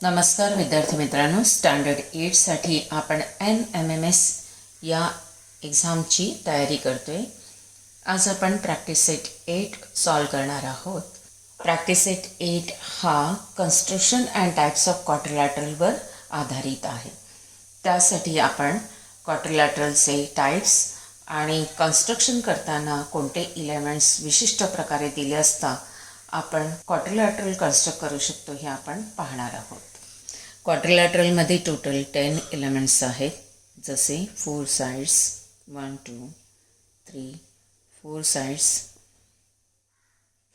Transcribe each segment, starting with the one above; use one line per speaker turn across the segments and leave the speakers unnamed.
नमस्कार विद्यार्थी मित्रांनो, स्टँडर्ड 8साठी आपण NMMS या एक्झामची तयारी करतोय. आज आपण प्रॅक्टिस सेट 8 सॉल्व करणार आहोत. प्रॅक्टिस सेट 8 हा कन्स्ट्रक्शन अँड टाईप्स ऑफ क्वाड्रिलॅटरलवर आधारित आहे. त्यासाठी आपण क्वाड्रिलॅटरलचे टाईप्स आणि कन्स्ट्रक्शन करताना कोणते इलेमेंट्स विशिष्ट प्रकारे दिले असता आपण क्वाड्रिलॅटरल कन्स्ट्रक्ट करू शकतो हे आपण पाहणार आहोत. क्वाड्रिलॅटरलमध्ये टोटल 10 एलिमेंट्स आहेत, जसे 4 sides 1 2 3 4 sides,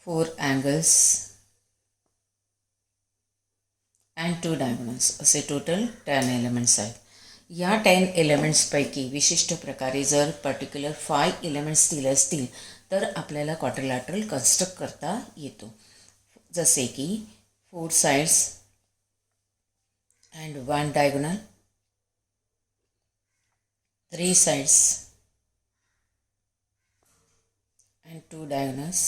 4 angles and 2 diagonals, असे टोटल 10 एलिमेंट्स आहेत. या 10 एलिमेंट्सपैकी विशिष्ट प्रकारे जर पर्टिक्युलर 5 एलिमेंट्स दिले असतील तर आपल्याला क्वाड्रिलॅटरल कन्स्ट्रक्ट करता येतो. जसे की 4 sides and 1 diagonal, 3 sides and 2 diagonals,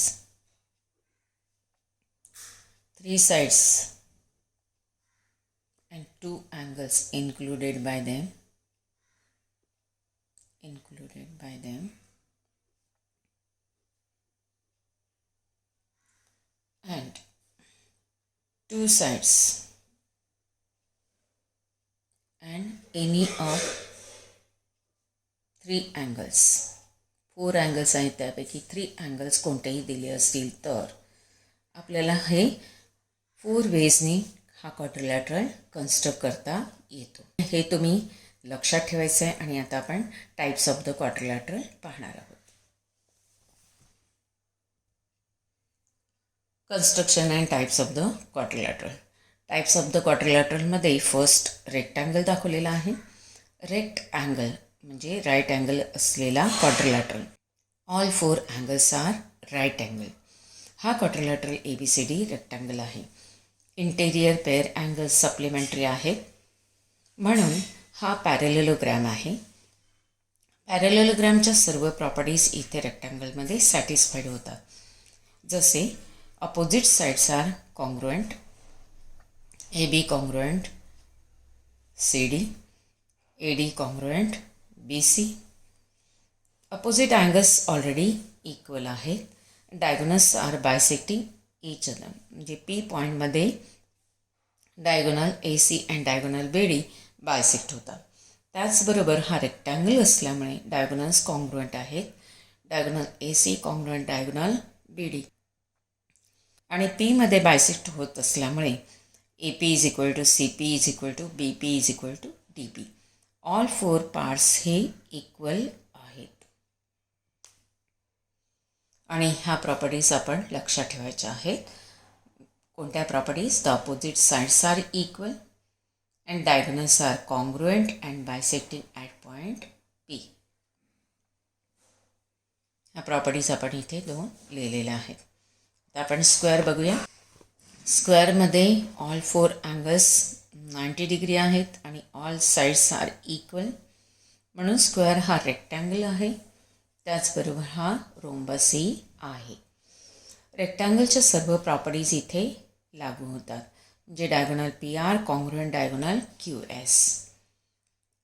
3 sides and 2 angles included by them, and 2 sides and any of 3 angles. 4 angles आहेत, त्यापैकी 3 angles कोणतेही दिले असतील तर आपल्याला हे 4 वेजनी हा क्वाड्रिलॅटरल कन्स्ट्रक्ट करता येतो. हे तुम्ही लक्षात ठेवायचं आहे. आणि आता आपण टाईप्स ऑफ द क्वाड्रिलॅटरल पाहणार आहोत. Construction and types of the quadrilateral. Types of the क्वाड्रिलॅटरलमध्ये फर्स्ट रेक्टँगल दाखवलेला आहे. रेक्ट अँगल म्हणजे राईट अँगल असलेला quadrilateral. All 4 angles are right angle. हा क्वाड्रिलॅटरल ABCD रेक्टँगल आहे. इंटेरियर पेअर अँगल्स सप्लिमेंटरी आहेत, म्हणून हा पॅरेललोग्रॅम आहे. पॅरेललोग्रॅमच्या सर्व प्रॉपर्टीज इथे रेक्टँगलमध्ये सॅटिस्फाईड होतात. जसे opposite sides are congruent, AB congruent CD, AD congruent BC. Opposite angles already equal आहेत. Diagonals are bisecting each other. म्हणजे P पॉईंटमध्ये diagonal AC and diagonal BD bisect होतात. त्याचबरोबर हा रेक्टँगल असल्यामुळे डायगोनल्स कॉन्ग्रुएंट आहेत. Diagonal AC congruent diagonal BD आणि P मध्ये बायसेक्ट होत असल्यामुळे AP is equal to CP is equal to BP is equal to DP. All 4 parts हे इक्वल आहेत. आणि ह्या प्रॉपर्टीज आपण लक्षात ठेवायच्या आहेत. कोणत्या properties? The opposite sides are equal and diagonals are congruent and bisecting at point P. ह्या प्रॉपर्टीज आपण इथे 2 लिहिलेल्या आहेत. तर आपण स्क्वेअर बघूया. स्क्वेअरमध्ये ऑल 4 अँगल्स 90 डिग्री आहेत आणि ऑल साइड्स आर इक्वल, म्हणून स्क्वेअर हा रेक्टँगल आहे. त्याचबरोबर हा रोम्बसही आहे. रेक्टँगलच्या सर्व प्रॉपर्टीज इथे लागू होतात. म्हणजे diagonal PR congruent diagonal QS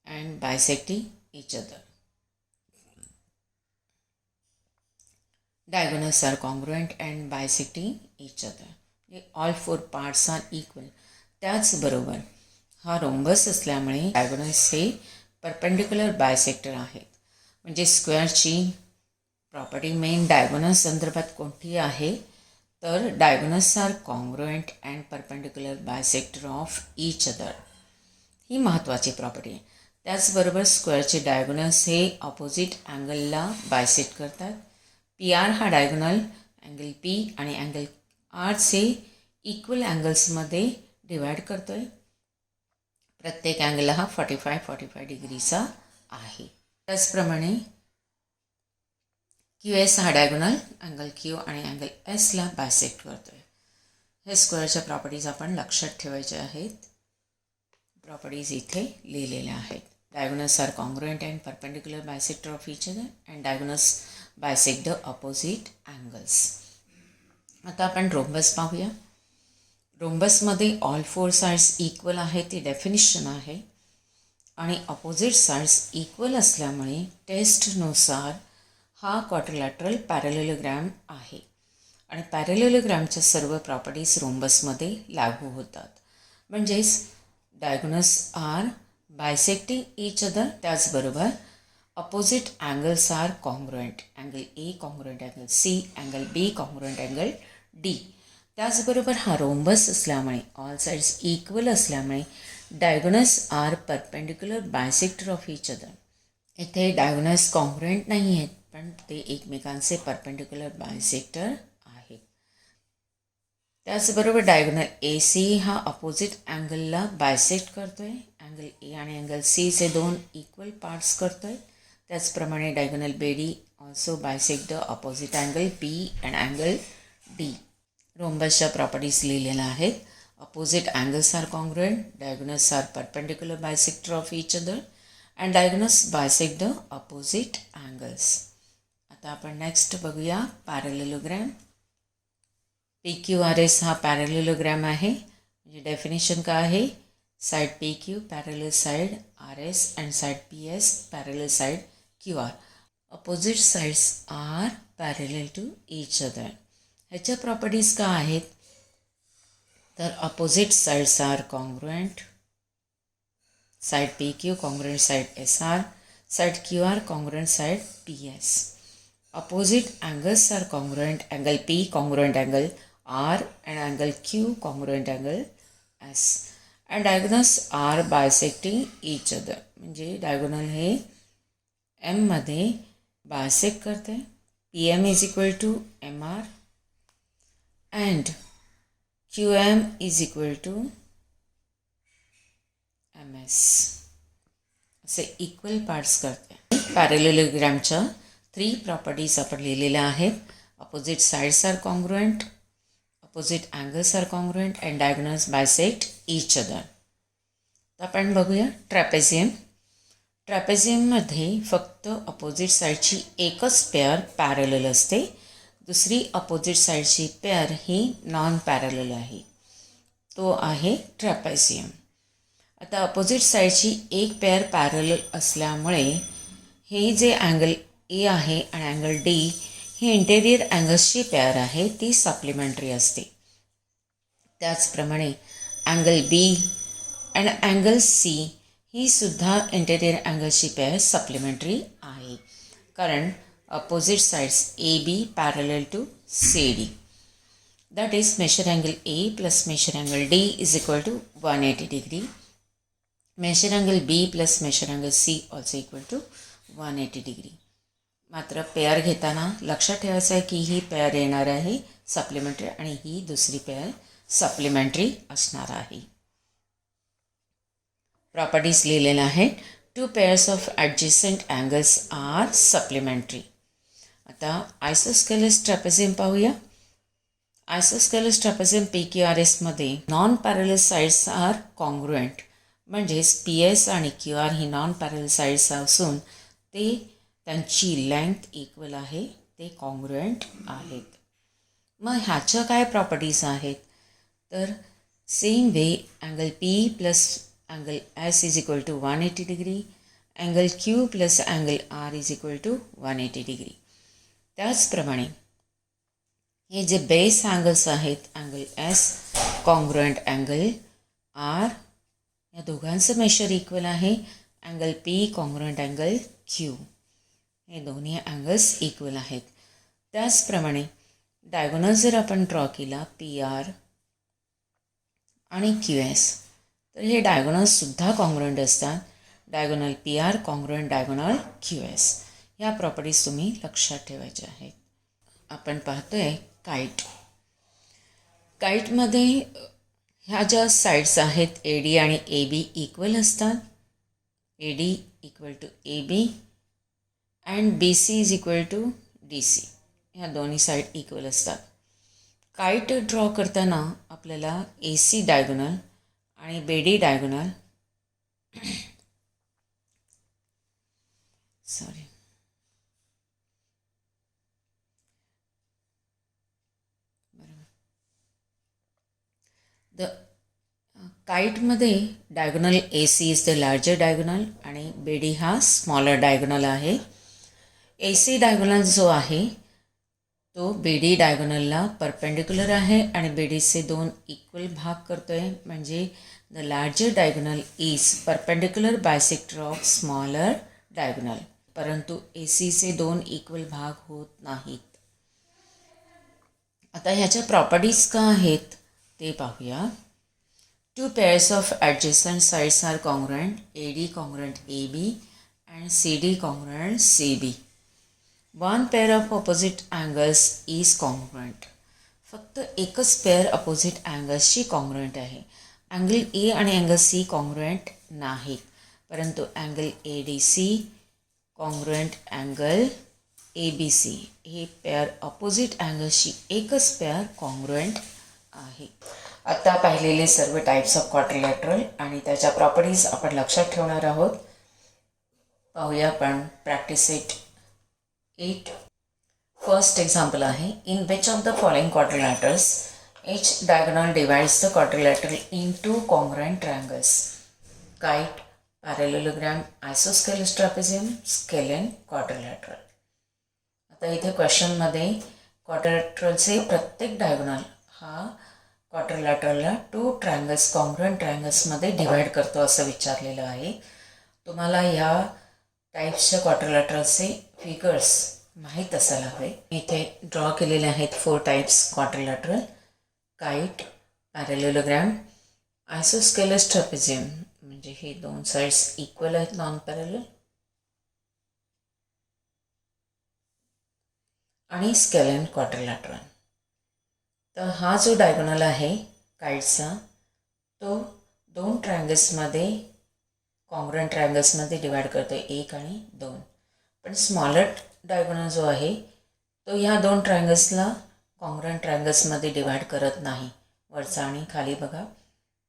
and bisecting each other. Diagonals are congruent and bisecting each other. All 4 parts are equal. त्याचबरोबर हा रोम्बस असल्यामुळे डायगोनल्स हे परपेंडिक्युलर बायसेक्टर आहेत. म्हणजे स्क्वेअरची प्रॉपर्टी मेन डायगोनल संदर्भात कोणती आहे तर diagonals are congruent and perpendicular bisector of each other. ही महत्त्वाची प्रॉपर्टी आहे. त्याचबरोबर स्क्वेअरचे डायगोनल्स हे ऑपोजिट अँगलला बायसेक्ट करतात. PR हा डायगोनल अँगल P आणि अँगल आरचे इक्वल अँगल्समध्ये डिवाईड करतो आहे. प्रत्येक अँगल हा 45 डिग्रीचा आहे. त्याचप्रमाणे QS हा डायगोनल अँगल Q आणि अँगल Sला बायसेक्ट करतो आहे. हे स्क्वेअरच्या प्रॉपर्टीज आपण लक्षात ठेवायच्या आहेत. प्रॉपर्टीज इथे लिहिलेल्या आहेत. Diagonals are congruent and perpendicular bisector of each other and diagonals bisect the opposite angles. आता आपण रोम्बस पाहूया. रोम्बसमध्ये ऑल फोर साइड्स इक्वल आहे ती डेफिनिशन आहे आणि अपोजिट साइड्स इक्वल असल्यामुळे टेस्टनुसार हा क्वाड्रिलॅटरल पॅरलेलोग्रॅम आहे आणि पॅरलेलोग्रॅमच्या सर्व प्रॉपर्टीज रोम्बसमध्ये लागू होतात. म्हणजेच diagonals are bisecting each other, त्याचबरोबर opposite angles are congruent, angle A congruent angle C, angle B congruent angle D. त्याचबरोबर हा रोम्बस असल्यामुळे ऑल साइड्स इक्वल असल्यामुळे diagonals are perpendicular bisector of each other. इथे diagonals congruent नाही आहेत, पण ते एकमेकांचे परपेंडिक्युलर बायसेक्टर आहेत. त्याचबरोबर डायगोनल ए सी हा अपोजिट अँगलला बायसेक्ट करतोय, अँगल ए आणि अँगल सीचे दोन इक्वल पार्ट्स करतोय. त्याचप्रमाणे diagonal B D also bisect the opposite angle B and angle D. रोम्बसच्या प्रॉपर्टीज लिहिलेल्या आहेत. Opposite angles are congruent, diagonals are perpendicular bisector of each other and diagonals bisect the opposite angles. आता आपण next बघूया parallelogram. P Q R S हा parallelogram आहे. म्हणजे definition काय आहे? Side P Q parallel side R S and side P S parallel side Q R. Opposite sides are parallel to each other. ह्याच्या properties काय आहेत? तर opposite sides are congruent, side P Q congruent side S R, side Q R congruent side P S. Opposite angles are congruent, angle P congruent angle R and angle Q congruent angle S. And diagonals are bisecting each other. म्हणजे diagonal हे M मध्ये bisect करते. P M is equal to M R and Q M is equal to M S असे equal parts करते. पॅरलेलोग्रॅमच्या 3 properties आपण लिहिलेल्या आहेत. Opposite sides are congruent, opposite angles are congruent and diagonals bisect each other. तर आपण बघूया trapezium. ट्रॅपेझियममध्ये फक्त अपोजिट साईडची एकच पेअर पॅरलल असते, दुसरी अपोजिट साईडची पेअर ही नॉन पॅरलल आहे. तो आहे ट्रॅपेझियम. आता अपोजिट साईडची एक पेअर पॅरलल असल्यामुळे हे जे अँगल ए आहे आणि अँगल डी ही इंटेरियर अँगल्सची पेअर आहे, ती सप्लिमेंटरी असते. त्याचप्रमाणे अँगल बी आणि अँगल सी ही सुद्धा इंटेरियर अँगल्सची पेअर सप्लिमेंटरी आहे, कारण opposite sides A B parallel to C D. That is measure angle A plus measure angle D is equal to 180 degree. Measure angle B plus measure angle C also equal to 180 degree. मात्र pair घेताना लक्षात ठेवायचं आहे की ही pair येणार आहे supplementary आणि ही दुसरी पेअर सप्लिमेंटरी असणार आहे. प्रॉपर्टीज लिहिलेल्या आहेत. 2 pairs of adjacent angles are supplementary. आता आयसोस्केलस ट्रॅपेझियम पाहूया. Isosceles trapezium P Q R एसमध्ये non parallel sides are congruent, म्हणजेच पी एस आणि क्यू आर ही नॉन पॅरलल साईड्स असून ते त्यांची लेंथ इक्वल आहे, ते कॉन्ग्रुएंट आहेत. मग ह्याच्या काय प्रॉपर्टीज आहेत? तर same way angle P plus angle S is equal to 180 degree, angle Q plus angle R is equal to 180 degree. त्याचप्रमाणे हे जे बेस अँगल्स आहेत, angle S congruent angle R, या दोघांचं मेजर इक्वल आहे. Angle P congruent angle Q, हे दोन्ही angles equal आहेत. त्याचप्रमाणे डायगोनल जर आपण ड्रॉ केला पी आर आणि क्यू एस, तर हे डायगोनल्ससुद्धा कॉन्ग्रुएंट असतात. Diagonal P R congruent diagonal Q S. ह्या प्रॉपर्टीज तुम्ही लक्षात ठेवायच्या आहेत. आपण पाहतोय काईट. काईटमध्ये ह्या ज्या साईड्स आहेत ए डी आणि ए बी इक्वल असतात. A D equal to A B and B C is equal to D C. ह्या दोन्ही साईड इक्वल असतात. काईट ड्रॉ करताना आपल्याला ए सी डायगोनल आणि बी डी डायगोनल द काईटमध्ये diagonal A C is the larger diagonal आणि B D हा smaller diagonal आहे. ए सी डायगोनल जो आहे तो बी डी डायगोनलला परपेंडिक्युलर आहे आणि बी डीचे 2 इक्वल भाग करतो आहे, म्हणजे the larger diagonal is perpendicular bisector of smaller diagonal. परंतु ए सीचे 2 इक्वल भाग होत नाहीत. आता ह्याच्या प्रॉपर्टीज का आहेत ते पाहूया. 2 pairs of adjacent sides are congruent, AD congruent AB and CD congruent CB. 1 pair of opposite angles is congruent. फक्त एकच पेअर अपोजिट अँगल्सची कॉन्ग्रुएंट आहे. अँगल ए आणि अँगल सी कॉन्ग्रुएंट नाहीत, परंतु angle A D C congruent angle A B C हे pair opposite अँगल्सची एकच पेअर कॉन्ग्रुएंट आहे. आता पाहिलेले सर्व टाईप्स ऑफ क्वाड्रिलॅटरल आणि त्याच्या प्रॉपर्टीज आपण लक्षात ठेवणार आहोत. पाहूया आपण प्रॅक्टिस सेट 8. फर्स्ट एक्झाम्पल आहे. In which of the following quadrilaterals each diagonal divides the quadrilateral into congruent triangles? Kite, parallelogram, isosceles trapezium, scalene, quadrilateral. आता इथे क्वेश्चनमध्ये क्वाड्रिलॅटरलचे प्रत्येक डायगोनल हा क्वाड्रिलॅटरलला 2 ट्रायंगल्स कॉन्ग्रुएंट ट्रायंगल्समध्ये डिवाईड करतो असं विचारलेलं आहे. तुम्हाला या टाईप्सच्या क्वाड्रिलॅटरलचे फिगर्स माहीत असायला हवे. इथे ड्रॉ केलेले आहेत 4 टाईप्स क्वाड्रिलॅटरल. काईट, पॅरेलेलोग्रॅम, आयसोस्केलस ट्रॅपेझियम म्हणजे हे 2 साईड्स इक्वल आहेत नॉन पॅरेलल, आणि स्केलेन क्वाड्रिलॅटरल. तर हा जो डायगोनल आहे काईटचा तो 2 ट्रायंगल्समध्ये कॉन्ग्रुएंट ट्रायंगल्समध्ये डिवाईड करतो आहे 1 आणि 2. पण स्मॉलर डायगोनल जो आहे तो ह्या 2 ट्रायंगल्सला कॉन्ग्रुएंट ट्रायंगल्समध्ये डिवाईड करत नाही. वरचा आणि खाली बघा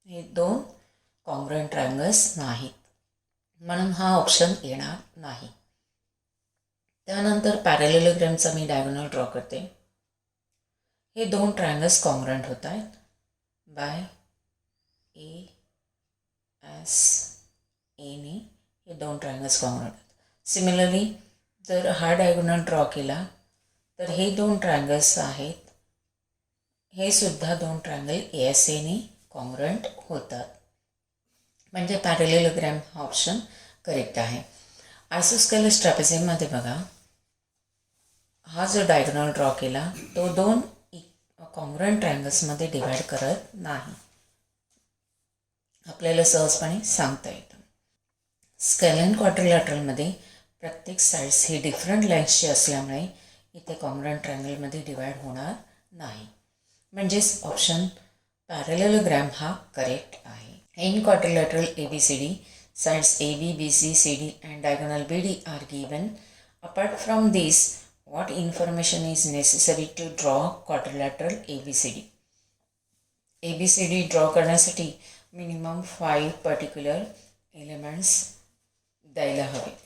हे 2 कॉन्ग्रुएंट ट्रायंगल्स नाहीत, म्हणून हा ऑप्शन येणार नाही. त्यानंतर पॅरेलेलोग्रामचा मी डायगोनल ड्रॉ करते. हे 2 ट्रायंगल्स कॉन्ग्रुएंट होत आहेत बाय ए एस एने हे 2 ट्रायंगल्स कॉन्ग्रुएंट आहेत. सिमिलरली जर हा डायगोनल ड्रॉ केला तर हे 2 ट्रायंगल्स आहेत, हे सुद्धा 2 ट्रायंगल ए एस एने कॉन्ग्रुएंट होतात, म्हणजे पॅरेलेलोग्राम हा ऑप्शन करेक्ट आहे. आयसोस्केलस ट्रॅपेझियममध्ये बघा हा जो डायगोनल ड्रॉ केला तो 2 कॉन्ग्रुएंट ट्रायंगल्समध्ये डिवाईड करत नाही, आपल्याला सहजपणे सांगता येतं. स्केलेन क्वाड्रिलॅटरलमध्ये प्रत्येक साईड्स ही डिफरंट लेंथची असल्यामुळे इथे कॉन्ग्रुएंट ट्रायंगलमध्ये डिवाईड होणार नाही, म्हणजेच ऑप्शन पॅरेलेलोग्राम हा करेक्ट आहे. In quadrilateral A B C D sides AB, BC, CD and diagonal BD are given. Apart from this, what information is necessary to draw quadrilateral ABCD? ABCD draw करण्यासाठी minimum 5 particular elements द्यायला हवे.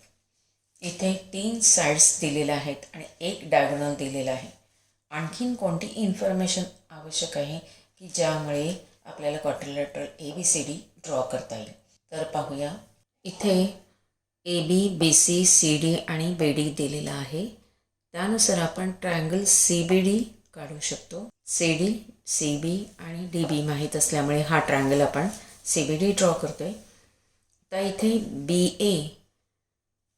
इथे 3 sides दिलेल्या आहेत आणि 1 diagonal दिलेला आहे. आणखीन कोणती इन्फॉर्मेशन आवश्यक आहे की ज्यामुळे आपल्याला क्वाड्रिलॅटरल ABCD ड्रॉ करता येईल? तर पाहूया. इथे A B, B C, C D आणि बी डी दिलेला आहे. त्यानुसार आपण ट्रायंगल सी बी डी काढू शकतो. सी डी, सी बी आणि डी बी माहीत असल्यामुळे हा ट्रायंगल आपण सी बी डी ड्रॉ करतो आहे. तर इथे बी ए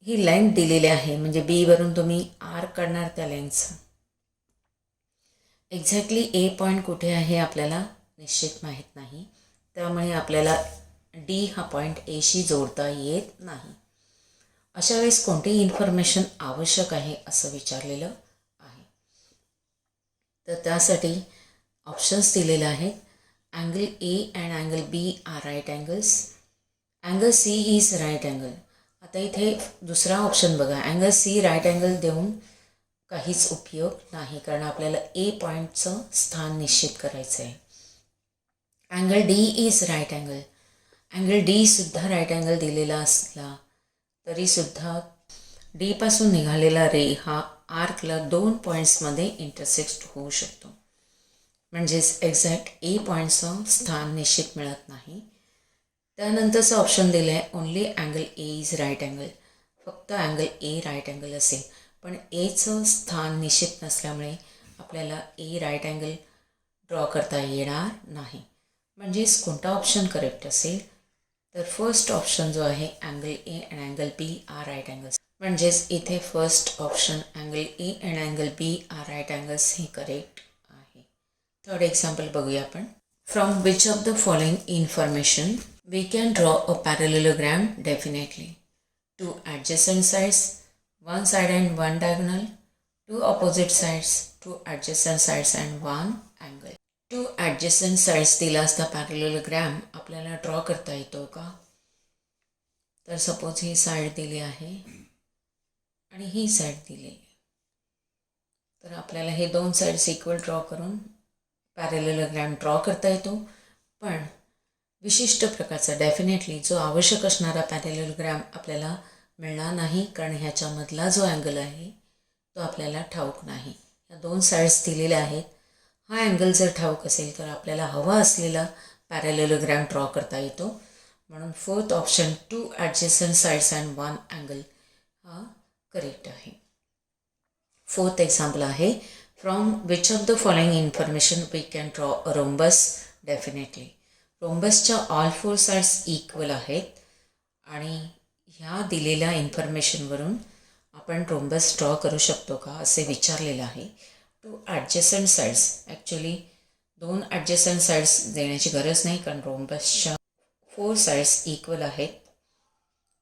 ही लेंथ दिलेली आहे, म्हणजे बीवरून तुम्ही आर काढणार त्या लेंथचं. एक्झॅक्टली ए पॉईंट कुठे आहे आपल्याला निश्चित माहीत नाही, त्यामुळे आपल्याला डी हा पॉईंट एशी जोडता येत नाही. अशा वेळेस कोणती इन्फॉर्मेशन आवश्यक आहे असं विचारलेलं आहे. तर त्यासाठी ऑप्शन्स दिलेले आहेत. Angle A and angle B are right angles. Angle C is right angle. आता इथे दुसरा ऑप्शन बघा. अँगल सी राईट अँगल देऊन काहीच उपयोग नाही, कारण आपल्याला ए पॉईंटचं स्थान निश्चित करायचं आहे. Angle D is right angle. Angle डीसुद्धा राईट अँगल दिलेला असला तरीसुद्धा डीपासून निघालेला रे हा आर्कला 2 पॉईंट्समध्ये इंटरसेक्ट होऊ शकतो. म्हणजेच एक्झॅक्ट ए पॉईंटचं स्थान निश्चित मिळत नाही. त्यानंतरचं ऑप्शन दिलं आहे only angle A is right angle. फक्त अँगल ए राईट अँगल असेल, पण एचं स्थान निश्चित नसल्यामुळे आपल्याला ए राईट अँगल ड्रॉ करता येणार नाही. म्हणजेच कोणता ऑप्शन करेक्ट असेल तर फर्स्ट ऑप्शन जो आहे angle A and angle B are right angles. म्हणजेच इथे first option angle A and angle B are right angles हे करेक्ट आहे. थर्ड एक्झाम्पल बघूया आपण. From which of the following information we can draw a parallelogram definitely. Two adjacent sides, one side and one diagonal, two opposite sides, two adjacent sides and one angle. Two adjacent sides दिला असता parallelogram आपल्याला draw करता येतो का? तर suppose ही side दिली आहे आणि ही साईड दिली आहे, तर आपल्याला हे दोन साईड्स इक्वल ड्रॉ करून पॅरेललोग्राम ड्रॉ करता येतो. पण विशिष्ट प्रकारचा डेफिनेटली जो आवश्यक असणारा पॅरेललोग्राम आपल्याला मिळणार नाही, कारण ह्याच्यामधला जो अँगल आहे तो आपल्याला ठाऊक नाही. या दोन साईड्स दिलेल्या आहेत. हा अँगल जर ठाऊक असेल तर आपल्याला हवा असलेला पॅरेललोग्राम ड्रॉ करता येतो. म्हणून fourth option two adjacent sides and one angle हा करेक्ट आहे. फोर्थ एक्झाम्पल आहे from which of the following information we can draw a rhombus definitely. रोम्बसच्या ऑल फोर साईड्स इक्वल आहेत आणि ह्या दिलेल्या इन्फॉर्मेशनवरून आपण रोम्बस ड्रॉ करू शकतो का असे विचारलेलं आहे. टू ॲडजस्टंट साईड्स, ॲक्च्युली दोन ॲडजस्टंट साईड्स देण्याची गरज नाही, कारण रोम्बसच्या फोर साईड्स इक्वल आहेत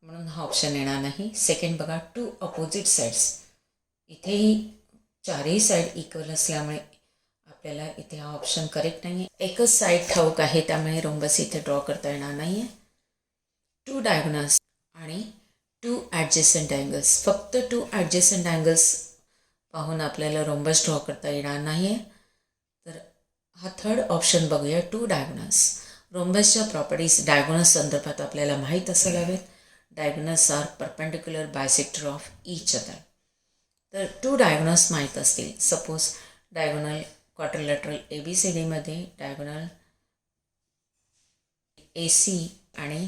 म्हणून हा ऑप्शन येणार नाही. सेकंड बघा, टू अपोजिट साईड्स. इथेही चारही साईड इक्वल असल्यामुळे आपल्याला इथे हा ऑप्शन करेक्ट नाही आहे. एकच साईड ठाऊक आहे त्यामुळे रोम्बस इथे ड्रॉ करता येणार नाही आहे. टू डायगोनल्स आणि टू ॲडजस्टंट अँगल्स, फक्त टू ॲडजस्टंट अँगल्स पाहून आपल्याला रोम्बस ड्रॉ करता येणार नाही आहे. तर हा थर्ड ऑप्शन बघूया, टू डायगोनल्स. रोम्बसच्या प्रॉपर्टीज डायगोनल्स संदर्भात आपल्याला माहीत असायला हवेत. Diagonals are perpendicular bisector of each other. तर टू डायगोनल्स माहीत असतील. सपोज डायगोनल क्वाड्रिलॅटरल ABCD मध्ये डायगोनल AC आणि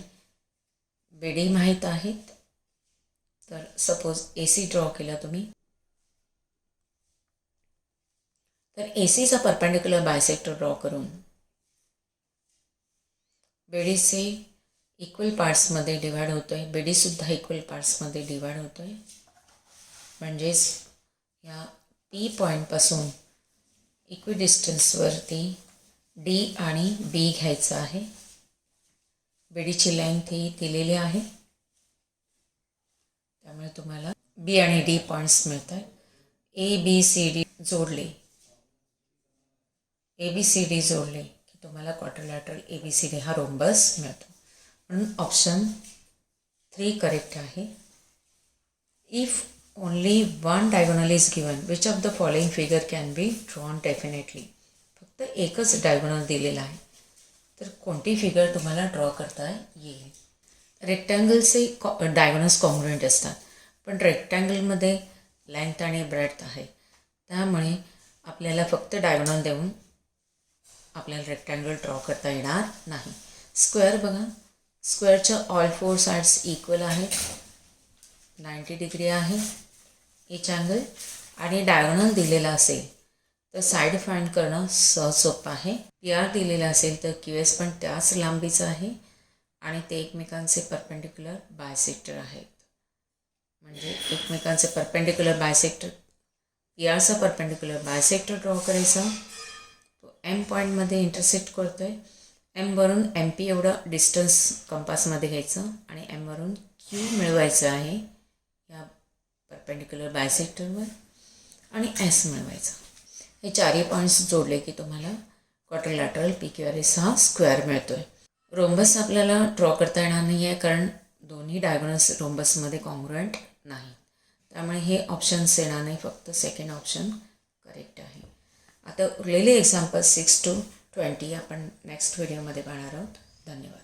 BD माहीत आहेत. तर सपोज AC ड्रॉ केला तुम्ही, तर ACचा परपेंडिक्युलर बायसेक्टर ड्रॉ करून BDचे इक्वल पार्ट्समध्ये डिवाइड होतो आहे. BDसुद्धा इक्वल पार्ट्समध्ये डिवाइड होतो आहे. म्हणजेच या P पॉईंटपासून इक्विडिस्टन्सवरती D आणि B घ्यायचं आहे. BDची लेंथ ही दिलेली आहे, त्यामुळे तुम्हाला B आणि D पॉईंट्स मिळतात. ABCD जोडले, ABCD जोडले की तुम्हाला क्वाड्रिलॅटरल ABCD हा रोम्बस मिळतो. म्हणून ऑप्शन 3 करेक्ट आहे. If only one diagonal is given, which of the following figure can be drawn definitely. फक्त एकच डायगोनल दिलेला आहे, तर कोणती फिगर तुम्हाला ड्रॉ करता येईल. रेक्टँगलचे डायगोनल्स कॉन्ग्रुएंट असतात, पण रेक्टँगलमध्ये लेंथ आणि ब्रेड्थ आहे, त्यामुळे आपल्याला फक्त डायगोनल देऊन आपल्याला रेक्टँगल ड्रॉ करता येणार नाही. स्क्वेअर बघा, स्क्वेअरच्या ऑल फोर साईड्स इक्वल आहेत, 90 डिग्री आहे इच अँगल, आणि डायगोनल दिलेला असेल तर साईड फाइंड करणं सहज सोपं आहे. PR दिलेला असेल तर QS पण त्याच लांबीचं आहे आणि ते एकमेकांचे परपेंडिक्युलर बायसेक्टर आहेत. म्हणजे एकमेकांचे परपेंडिक्युलर बायसेक्टर, PRचा परपेंडिक्युलर बायसेक्टर ड्रॉ करायचा. तो M पॉईंटमध्ये इंटरसेक्ट करतो आहे. Mवरून MP एवढं डिस्टन्स कंपासमध्ये घ्यायचं आणि Mवरून Q मिळवायचं आहे या परपेंडिक्युलर बायसेक्टरवर आणि S मिळवायचा. हे चारही पॉईंट्स जोडले की तुम्हाला क्वाड्रिलॅटरल PQRS हा स्क्वेअर मिळतो आहे. रोम्बस आपल्याला ड्रॉ करता येणार नाही आहे, कारण दोन्ही डायगोनल्स रोम्बसमध्ये कॉन्ग्रुएंट नाही, त्यामुळे हे ऑप्शन्स येणार नाही. फक्त सेकंड ऑप्शन करेक्ट आहे. आता उरलेले एक्झाम्पल 6 to 20 आपण नेक्स्ट व्हिडिओमध्ये पाहणार आहोत. धन्यवाद.